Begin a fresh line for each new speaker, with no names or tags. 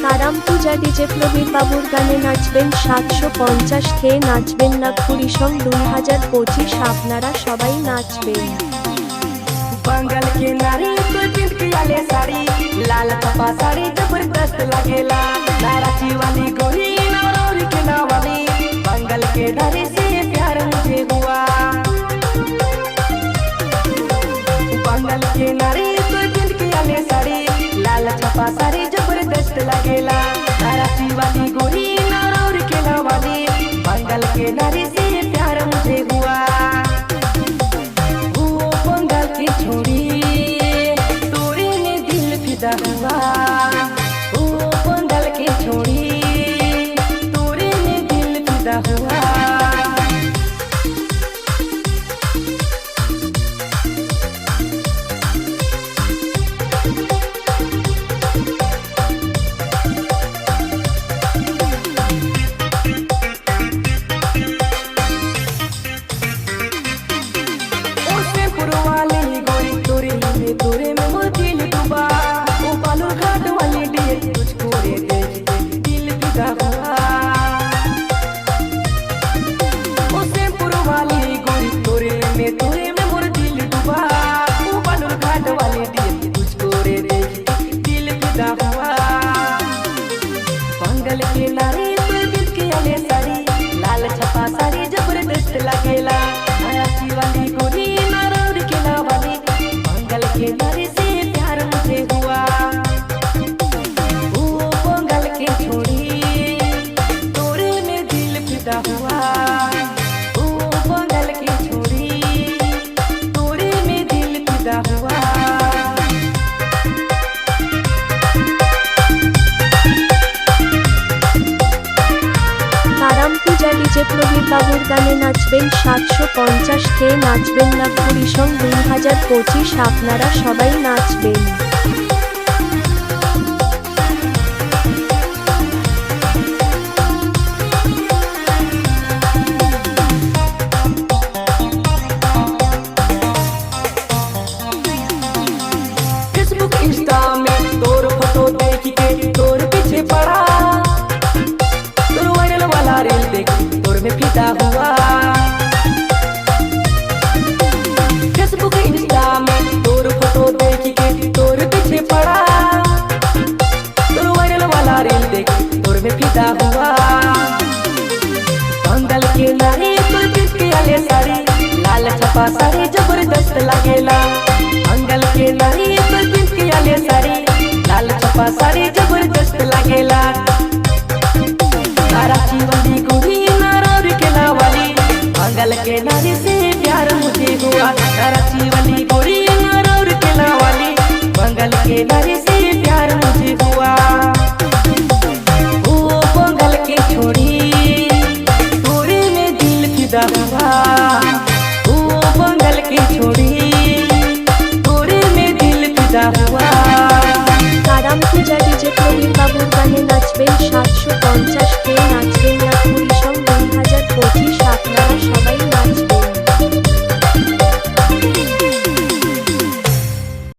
তারাম পূজা DJ Prabir বাবুর গানে নাচবেন 750 খেয়ে নাচবেন না কুড়িসং 2025 আপনারা সবাই নাচবেন।
बंगाल के नारी तो चिंटकी वाले साड़ी लाल छपा साड़ी जबरदस्त लगेला नाराची वाली गोरी नौर के नावाली बंगाल के नारी से प्यार मुझे हुआ। बंगाल के नारी तो चिंटकी वाले साड़ी लाल छपा साड़ी जबरदस्त लगेला नाराची वाली गोरी नौर के नावाली बंगाल के नारी से प्यार मुझे हुआ। छोड़ी तोरे में दिल फिदा हुआ ओ बंगाल के छोड़ी तोरे में दिल फिदा हुआ। तोरे में वो दिल डूबा वो बालूर घाट वाली डियर तुझको रे देख दिल फिदा हुआ। वो सेमपुर वाली गोरी तोरे में मोर दिल डूबा वो बालूर घाट वाली डियर तुझको रे देख दिल फिदा हुआ। बंगाल के नारी तो दिल के आले साड़ी लाल छपा साड़ी जबरदस्त लगेला नाराची वाली गोरी नारौर के नावाली बंगाल के नारी से प्यार मुझे हुआ। ओ बंगाल के छोड़ी तोरे में दिल फिदा हुआ ओ बंगाल के छोड़ी तोरे में दिल फिदा हुआ।
তারাম পূজা ডিজে প্রবীর বাবুর গানে নাচবেন 750 খেয়ে নাচবেন না কুড়িসং 2025 আপনারা সবাই নাচবেন।
फेसबुक इंस्टा में तोर फोटो देख के तोर पीछे पड़ा तोर वायरल वाला रील देख तोर में फिदा हुआ। फेसबुक इंस्टा में तोर फोटो देख के तोर पीछे पड़ा तोर वायरल वाला रील देख तोर में फिदा हुआ। बंगाल के नारी तो चिंटकी वाले साड़ी लाल छपा साड़ी जबरदस्त लगेला बंगाल के नारी तो चिंटकी वाले साड़ी लाल छपा साड़ी जबरदस्त लगेला नाराची वाली गोरी नारौर के नावाली बंगाल के नारी से प्यार मुझे हुआ। नाराची वाली गोरी नारौर के नावाली बंगाल के नारी से प्यार मुझे हुआ। ओ बंगाल के छोड़ी तोरे में दिल फिदा हुआ ओ बंगाल के छोड़ी तोरे में दिल फिदा हुआ।
তারাম পূজা ডিজে প্রবীর বাবুর গানে নাচবেন 750 খেয়ে